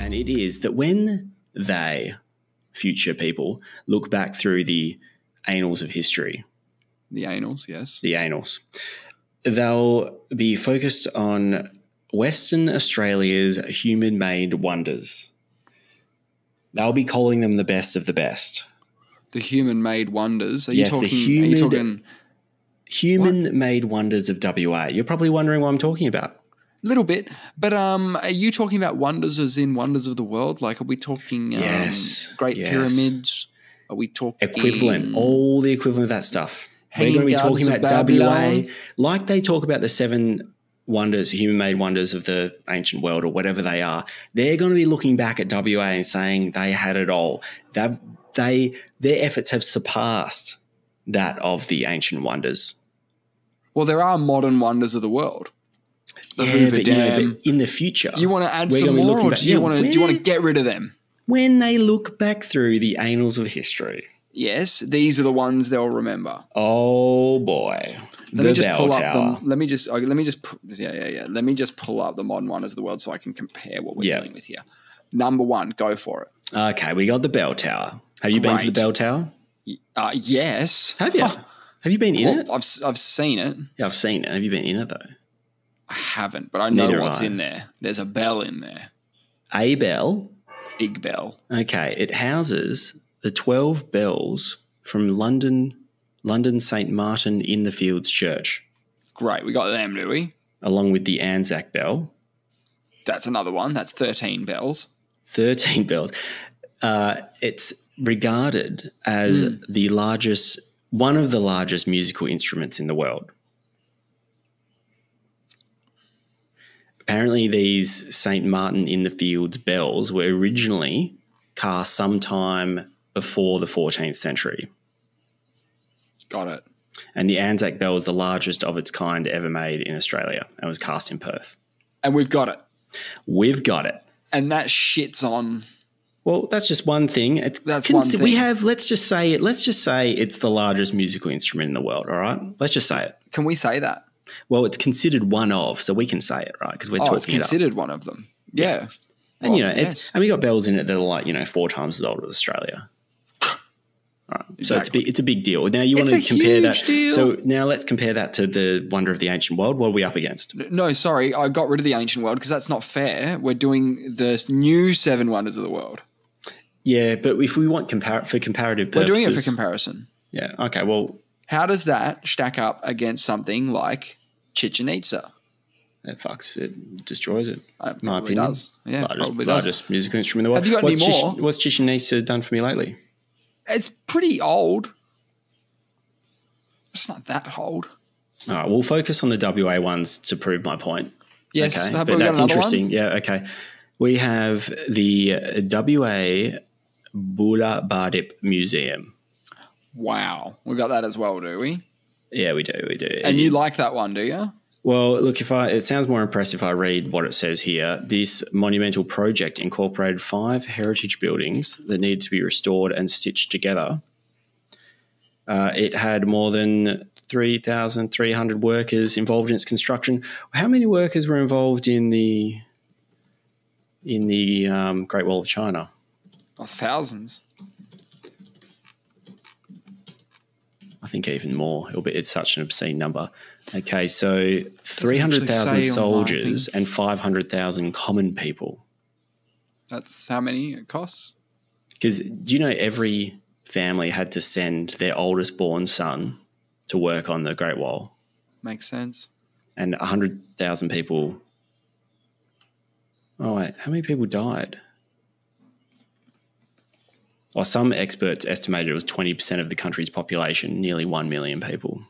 And it is that when they, future people, look back through the annals of history. The annals, yes. The annals. They'll be focused on Western Australia's human-made wonders. They'll be calling them the best of the best. The human-made wonders? The human-made wonders of WA. You're probably wondering what I'm talking about. A little bit. But are you talking about wonders as in wonders of the world? Like, are we talking Great Pyramids? Are we talking... Equivalent. All the equivalent of that stuff. We're going to be talking about WA. Like they talk about the 7 wonders, human-made wonders of the ancient world or whatever they are. They're going to be looking back at WA and saying they had it all. Their efforts have surpassed that of the ancient wonders. Well, there are modern wonders of the world. The Hoover Dam. But in the future, you want to add some more, or do you want to get rid of them? When they look back through the annals of history. Yes, these are the ones they'll remember. Oh boy, Let me just pull up the modern wonders of the world so I can compare what we're dealing with here. Number 1, go for it. Okay, we got the bell tower. Have you been to the bell tower? Yes. Have you? Have you been in it? I've seen it. Yeah, I've seen it. Have you been in it though? I haven't, but I know what's in there. There's a bell in there. A bell? Big bell. Okay, it houses the 12 bells from London St. Martin in the Fields Church. Great, we got them, do we? Along with the Anzac bell. That's another one. That's 13 bells. 13 bells. It's regarded as one of the largest musical instruments in the world. Apparently, these St. Martin in the Fields bells were originally cast sometime before the 14th century. Got it. And the Anzac bell is the largest of its kind ever made in Australia and was cast in Perth. And we've got it. We've got it. And that shits on... Well, that's just one thing. That's one thing. We have, let's just say it's the largest musical instrument in the world, all right? Let's just say it. Can we say that? Well, it's considered one of, so we can say it, right? Because we're talking it's considered one of them. Yeah. And, and we got bells in it that are like, 4 times as old as Australia. All right. Exactly. So it's a big deal. Now you want to compare that. Deal. So now let's compare that to the wonder of the ancient world. What are we up against? No, sorry, I got rid of the ancient world because that's not fair. We're doing the new 7 wonders of the world. Yeah, but if we want for comparative purposes, we're doing it for comparison. Yeah. Okay. Well, how does that stack up against something like Chichen Itza? It destroys it. My opinion. Does. Yeah, largest musical instrument in the world. Have you got any more? What's Chichen Itza done for me lately? It's pretty old. It's not that old. All right, we'll focus on the WA ones to prove my point. Yes, okay? But that's interesting. One? Yeah, okay. We have the WA Bula Bardip Museum. Wow. We got that as well, do we? Yeah, we do. And you like that one, do you? Well, look, it sounds more impressive if I read what it says here. This monumental project incorporated 5 heritage buildings that needed to be restored and stitched together. It had more than 3,300 workers involved in its construction. How many workers were involved in the Great Wall of China? Thousands. I think even more. It's such an obscene number. Okay, so 300,000 soldiers and 500,000 common people. That's how many it costs? Because do you know every family had to send their oldest born son to work on the Great Wall? Makes sense. And 100,000 people... Oh, wait, how many people died? Well, some experts estimated it was 20% of the country's population, nearly 1 million people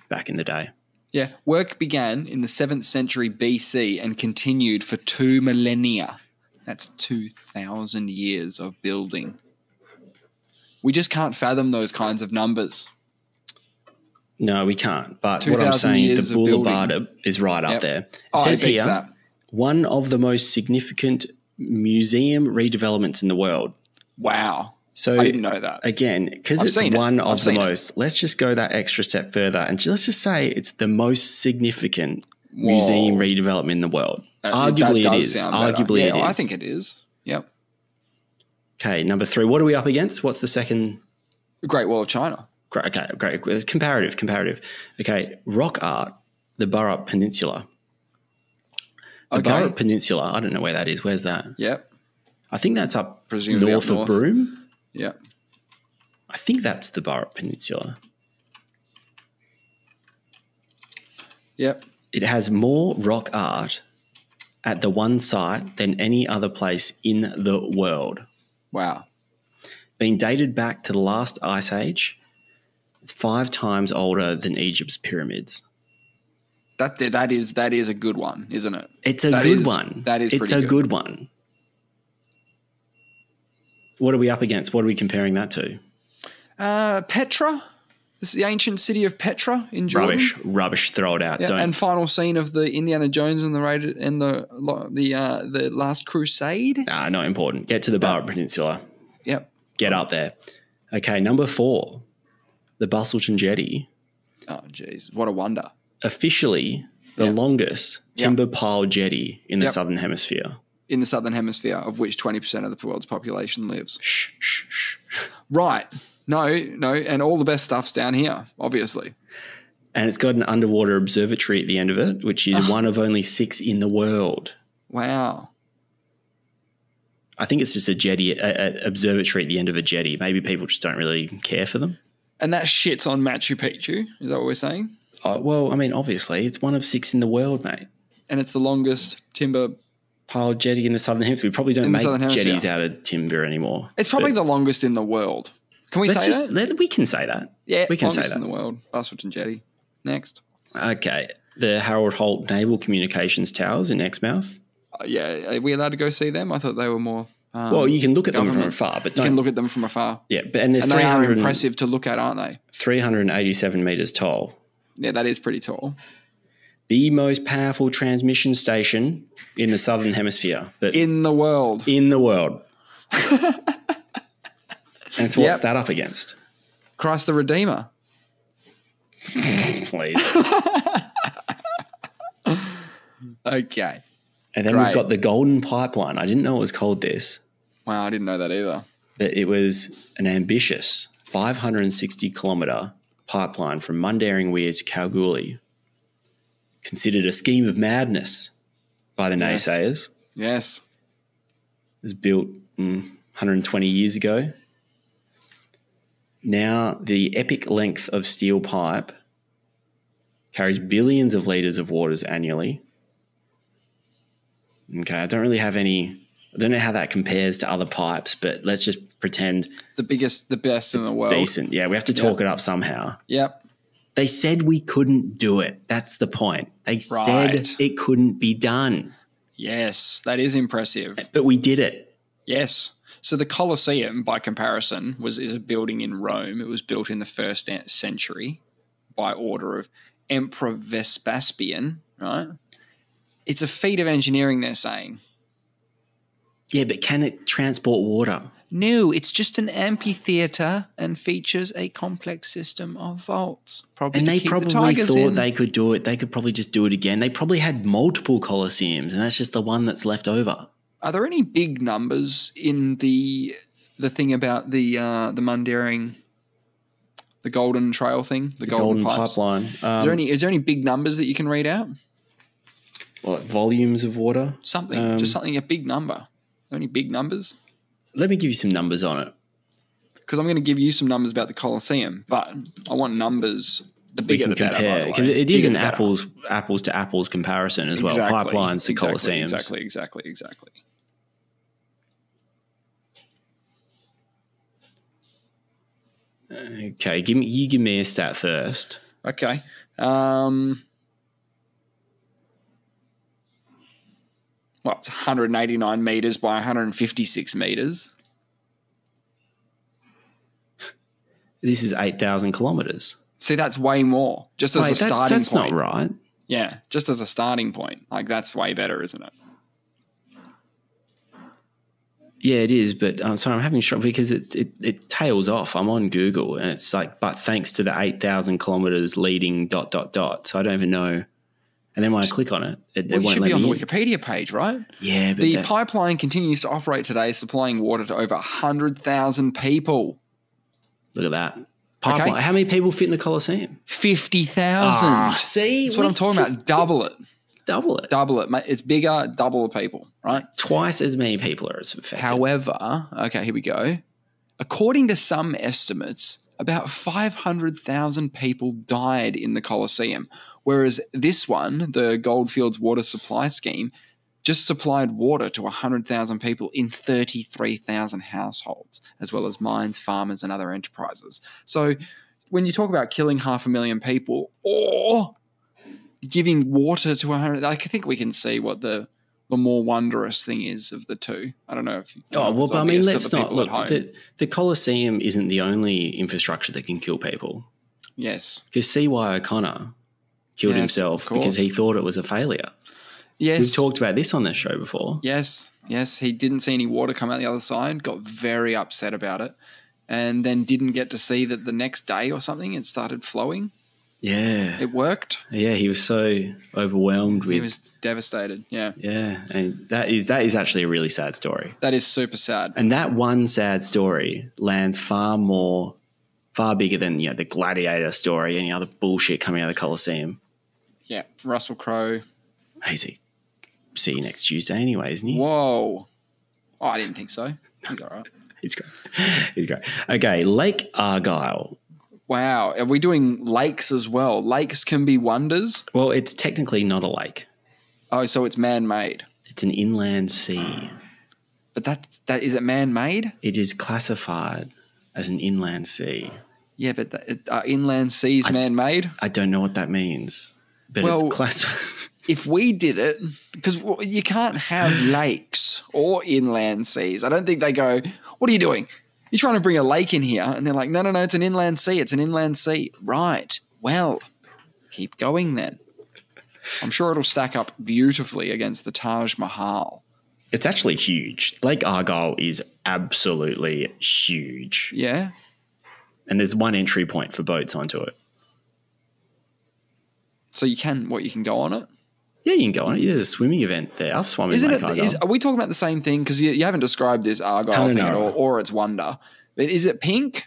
back in the day. Yeah, work began in the 7th century BC and continued for 2 millennia. That's 2,000 years of building. We just can't fathom those kinds of numbers. No, we can't. But what I'm saying is the Bula Bardip is right up there. It says here, one of the most significant museum redevelopments in the world. Wow. So I didn't know that. Again, because it's one of the most, let's just go that extra step further and let's just say it's the most significant museum redevelopment in the world. Arguably it is. I think it is. Yep. Okay, number 3. What are we up against? What's the second? The Great Wall of China. Okay, great. Comparative. Okay, rock art, the Burrup Peninsula. The Burrup Peninsula, I don't know where that is. Where's that? Yep. I think that's up Presumably north up of Broome. Yep. I think that's the Burrup Peninsula. Yep. It has more rock art at the one site than any other place in the world. Wow. Being dated back to the last ice age, it's 5 times older than Egypt's pyramids. That is a good one, isn't it? It's a good one. That is pretty good. It's a good one. What are we up against? What are we comparing that to? Petra. This is the ancient city of Petra in Jordan. Rubbish. Throw it out. Yeah, and final scene of the Indiana Jones and the Last Crusade. Not important. Get to the Burrup Peninsula. Yep. Get up there. Okay, number 4, the Bustleton Jetty. Oh, jeez. What a wonder. Officially the longest timber pile jetty in the Southern Hemisphere. In the Southern Hemisphere, of which 20% of the world's population lives. Shh. Right. No, and all the best stuff's down here, obviously. And it's got an underwater observatory at the end of it, which is one of only 6 in the world. Wow. I think it's just a jetty, a observatory at the end of a jetty. Maybe people just don't really care for them. And that shit's on Machu Picchu, is that what we're saying? Well, I mean, obviously, it's one of 6 in the world, mate. And it's the longest timber pile jetty in the Southern Hemisphere. We probably don't make jetties out of timber anymore. It's probably the longest in the world. Can we say that? We can say that. Yeah, we can say that. Longest in the world. Bustleton Jetty. Next. Okay. The Harold Holt Naval Communications Towers in Exmouth. Yeah. Are we allowed to go see them? I thought they were more... well, you can look at them from afar, but you can look at them from afar. Yeah, and they are impressive to look at, aren't they? 387 metres tall. Yeah, that is pretty tall. The most powerful transmission station in the Southern Hemisphere. But in the world. In the world. And so what's that up against? Christ the Redeemer. Please. Okay. And then we've got the Golden Pipeline. I didn't know it was called this. Wow, I didn't know that either. But it was an ambitious 560-kilometre pipeline from Mundaring Weir to Kalgoorlie. Considered a scheme of madness by the naysayers. Yes. It was built 120 years ago. Now, the epic length of steel pipe carries billions of litres of waters annually. Okay, I don't really have any... I don't know how that compares to other pipes, but let's just pretend... The best in the world. Decent. Yeah, we have to talk it up somehow. Yep. They said we couldn't do it. That's the point. They said it couldn't be done. Yes, that is impressive. But we did it. Yes. So the Colosseum, by comparison, is a building in Rome. It was built in the 1st century by order of Emperor Vespasian, right? It's a feat of engineering, they're saying. Yeah, but can it transport water? No, it's just an amphitheatre and features a complex system of vaults. And they probably thought they could do it. They could probably just do it again. They probably had multiple Colosseums, and that's just the one that's left over. Are there any big numbers in the thing about the Mundaring, the Golden Trail thing, the Golden Pipeline? Is there any big numbers that you can read out? Well, like volumes of water? Something, just something, a big number. Are there any big numbers? Let me give you some numbers on it. Because I'm going to give you some numbers about the Colosseum, but I want numbers. The bigger the better, because it is an apples to apples comparison as well. Pipelines to Colosseums. Exactly. Okay, give me a stat first. Okay. Well, it's 189 metres by 156 metres. This is 8,000 kilometres. See, that's way more. Just as a starting point. That's not right. Yeah, just as a starting point. Like, that's way better, isn't it? Yeah, it is, but I'm sorry, I'm having trouble because it tails off. I'm on Google and it's like, but thanks to the 8,000 kilometres leading ... So I don't even know. And then when I click on it, it Well, you won't should let be on me the in. Wikipedia page, right? Yeah, but The pipeline continues to operate today, supplying water to over 100,000 people. look at that. Pipeline. Okay. How many people fit in the Coliseum? 50,000. See? That's what I'm talking about. Double it. Double it. Double it, mate. It's bigger, double the people, right? Twice as many people are affected. However, okay, here we go. According to some estimates, about 500,000 people died in the Colosseum, whereas this one, the Goldfields Water Supply Scheme, just supplied water to 100,000 people in 33,000 households, as well as mines, farmers, and other enterprises. So when you talk about killing 500,000 people or giving water to 100, I think we can see what the more wondrous thing is of the two. I don't know if but I mean, let's not look. The Colosseum isn't the only infrastructure that can kill people. Yes, because C.Y. O'Connor killed himself because he thought it was a failure. Yes, we've talked about this on this show before. Yes, he didn't see any water come out the other side. Got very upset about it, and then didn't get to see that the next day or something it started flowing. Yeah. It worked. Yeah, he was so overwhelmed with... He was devastated, yeah. Yeah, and that is actually a really sad story. That is super sad. And that one sad story lands far bigger than the Gladiator story, any other bullshit coming out of the Colosseum. Yeah, Russell Crowe. Easy. See you next Tuesday anyway, isn't he? Whoa. Oh, I didn't think so. He's all right. He's great. Okay, Lake Argyle. Wow. Are we doing lakes as well? Lakes can be wonders? Well, it's technically not a lake. Oh, so it's man-made. It's an inland sea. But that is it man-made? It is classified as an inland sea. Yeah, but are inland seas man-made? I don't know what that means. But it's classified. If we did it, because you can't have lakes or inland seas. I don't think they go, what are you doing? You're trying to bring a lake in here. And they're like, no, it's an inland sea. It's an inland sea. Right. Well, keep going then. I'm sure it'll stack up beautifully against the Taj Mahal. It's actually huge. Lake Argyle is absolutely huge. Yeah. And there's one entry point for boats onto it. So you can go on it? Yeah, you can go on it. There's a swimming event there. I've swum in Lake Argyle. Are we talking about the same thing? Because you haven't described this Argyle thing at all, or its wonder. But is it pink?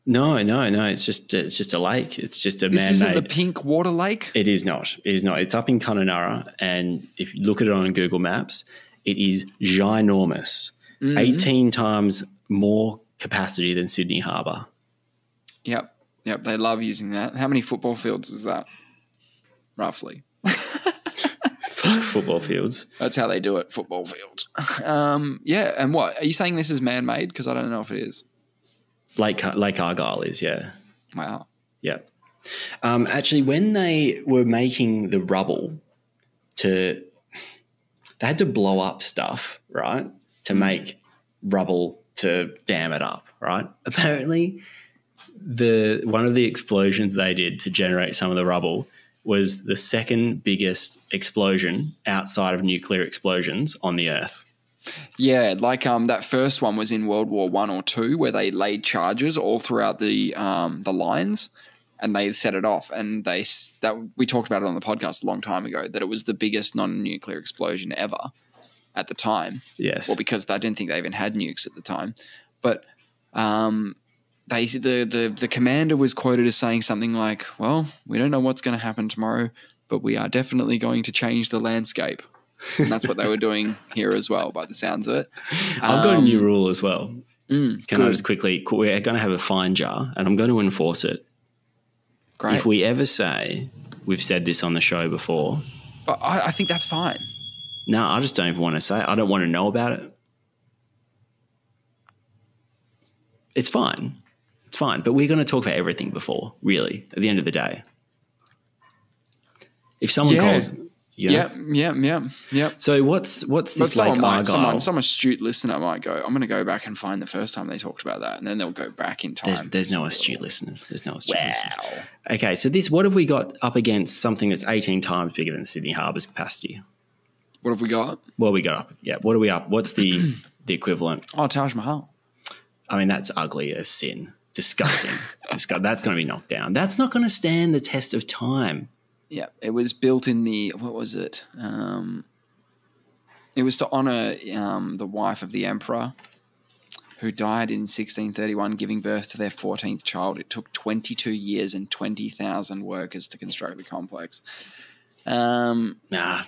No. It's just a lake. It's just a man-made. This isn't the pink water lake? It is not. It's up in Connemara, and if you look at it on Google Maps, it is ginormous. 18 times more capacity than Sydney Harbour. Yep. They love using that. How many football fields is that? Roughly. Football fields. That's how they do it, football fields. Yeah, and what? Are you saying this is man-made? Because I don't know if it is. Lake Argyle is, yeah. Wow. Yeah. Actually, when they were making the rubble they had to blow up stuff, right, to make rubble to dam it up, right? Apparently, one of the explosions they did to generate some of the rubble was the second biggest explosion outside of nuclear explosions on the Earth. Yeah, like that first one was in World War I or II, where they laid charges all throughout the lines, and they set it off. And we talked about it on the podcast a long time ago that it was the biggest non-nuclear explosion ever at the time. Yes. Well, because I didn't think they even had nukes at the time, but the commander was quoted as saying something like, well, we don't know what's going to happen tomorrow, but we are definitely going to change the landscape. And that's what they were doing here as well, by the sounds of it. I've got a new rule as well. Can good. I just quickly, we're going to have a fine jar and I'm going to enforce it. Great. If we ever say we've said this on the show before. I think that's fine. No, I just don't even want to say it. I don't want to know about it. It's fine. It's fine. But we're going to talk about everything before, really, at the end of the day. If someone calls... Yeah. Yep. So what's this Lake Argyle? Some astute listener might go, I'm going to go back and find the first time they talked about that, and then they'll go back in time. There's no astute listeners. Listeners. Okay, so what have we got up against something that's 18 times bigger than Sydney Harbour's capacity? What have we got? What have we got up? Yeah, what are we up? What's the equivalent? Oh, Taj Mahal. I mean, that's ugly as sin. Disgusting. That's going to be knocked down. That's not going to stand the test of time. Yeah, it was built in the, what was it? It was to honor the wife of the emperor who died in 1631, giving birth to their 14th child. It took 22 years and 20,000 workers to construct the complex. Nah.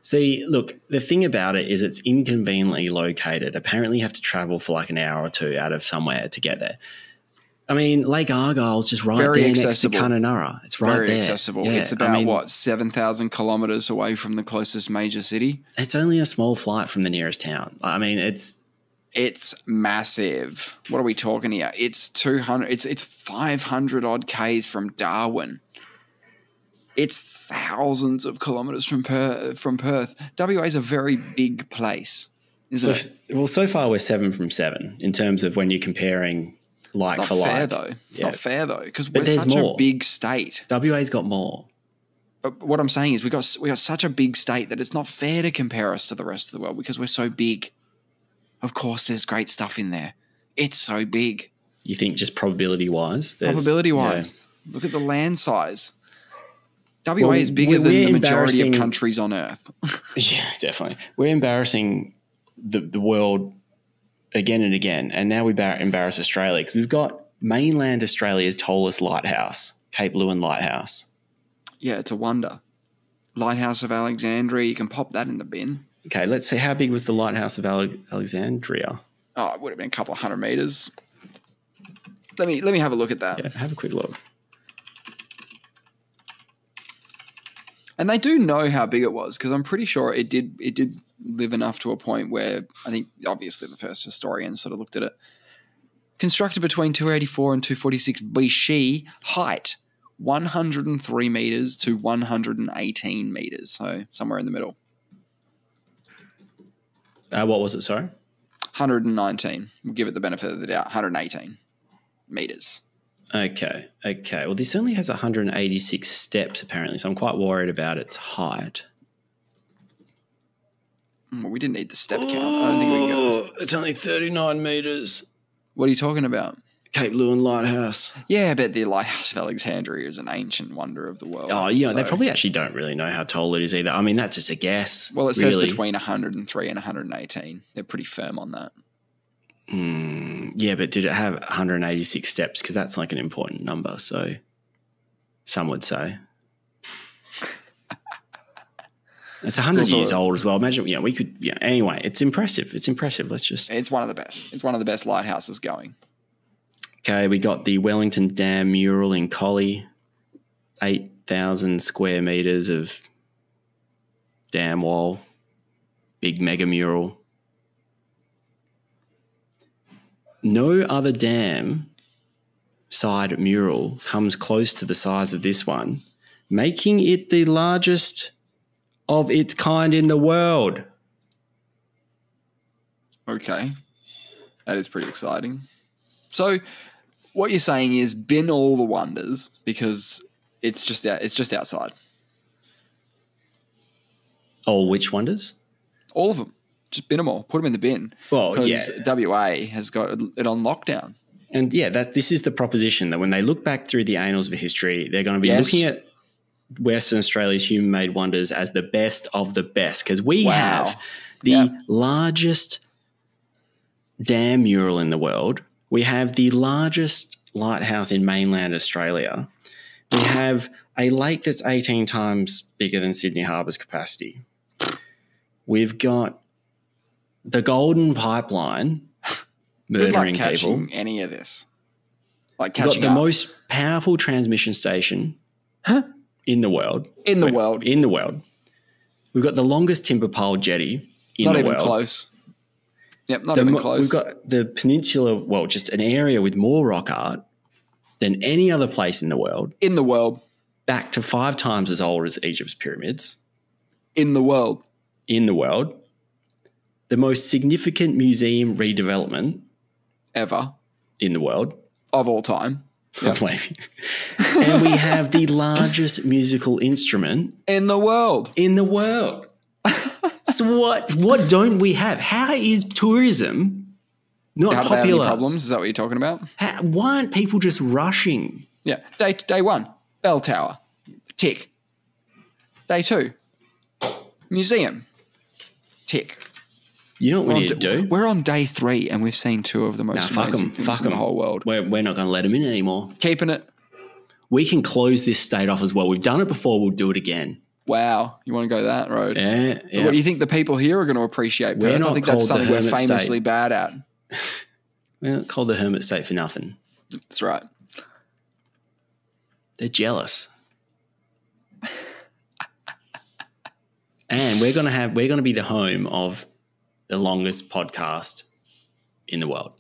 See, look, the thing about it is it's inconveniently located. Apparently you have to travel for like an hour or two out of somewhere to get there. I mean, Lake Argyle's just right there next to Kununurra. It's right there. Very accessible. Yeah, it's about, 7,000 kilometres away from the closest major city? It's only a small flight from the nearest town. I mean, it's massive. What are we talking here? It's 200. It's 500 odd k's from Darwin. It's thousands of kilometres from Perth. WA is a very big place, isn't it? Well, so far we're 7 from 7 in terms of when you're comparing like for like. It's not fair though, because we're such a big state. WA's got more. But what I'm saying is we got such a big state that it's not fair to compare us to the rest of the world because we're so big. Of course, there's great stuff in there. It's so big. You think just probability-wise? Probability-wise. Yeah. Look at the land size. WA is bigger than the majority of countries on Earth. Yeah, definitely. We're embarrassing the world again and again, and now we embarrass Australia because we've got mainland Australia's tallest lighthouse, Cape Lewin Lighthouse. Yeah, it's a wonder. Lighthouse of Alexandria, you can pop that in the bin. Okay, let's see. How big was the Lighthouse of Alexandria? Oh, it would have been a couple of 100 meters. Let me have a look at that. Yeah, have a quick look. And they do know how big it was because I'm pretty sure it did live enough to a point where I think obviously the first historians sort of looked at it. Constructed between 284 and 246 BC, height 103 meters to 118 meters, so somewhere in the middle. What was it, sorry? 119. We'll give it the benefit of the doubt. 118 meters. Okay. Well, this only has 186 steps, apparently, so I'm quite worried about its height. Well, we didn't need the step count. I don't think we can go. It's only 39 meters. What are you talking about? Cape Lewin Lighthouse. Yeah, but the Lighthouse of Alexandria is an ancient wonder of the world. Oh, yeah, so they probably actually don't really know how tall it is either. I mean, that's just a guess. Well, it says between 103 and 118. They're pretty firm on that. Yeah, but did it have 186 steps? Because that's like an important number, so some would say. It's 100 years old as well. Imagine, we could, anyway, it's impressive. It's one of the best. It's one of the best lighthouses going. Okay, we got the Wellington Dam mural in Collie, 8,000 square metres of dam wall, big mega mural. No other dam side mural comes close to the size of this one, making it the largest of its kind in the world. Okay, that is pretty exciting. So what you're saying is bin all the wonders because it's just outside. Oh, which wonders? All of them. Just bin them all. Put them in the bin. Well, because WA has got it on lockdown. And this is the proposition that when they look back through the annals of history, they're going to be looking at Western Australia's human-made wonders as the best of the best because we have the largest dam mural in the world. We have the largest lighthouse in mainland Australia. We have a lake that's 18 times bigger than Sydney Harbour's capacity. We've got the Golden Pipeline murdering people. Any of this. Like catching the most powerful transmission station in the world. In the world. We've got the longest timber pole jetty in the world. Not even close. Yep, not even close. We've got the peninsula, just an area with more rock art than any other place in the world. In the world. Back to 5 times as old as Egypt's pyramids. In the world. The most significant museum redevelopment ever in the world. Of all time. That's wavy. And we have the largest musical instrument in the world. So what don't we have? How is tourism not popular? Any problems? Is that what you're talking about? Why aren't people just rushing? Yeah. Day one, Bell Tower. Tick. Day 2. Museum. Tick. You know what we need to do? We're on day 3 and we've seen 2 of the most amazing things in the whole world. We're not going to let them in anymore. Keeping it. We can close this state off as well. We've done it before. We'll do it again. Wow. You want to go that road? Yeah. What do you think the people here are going to appreciate, Perth? I think that's something we're famously bad at. We're not called the hermit state for nothing. That's right. They're jealous. And we're going to be the home of the longest podcast in the world.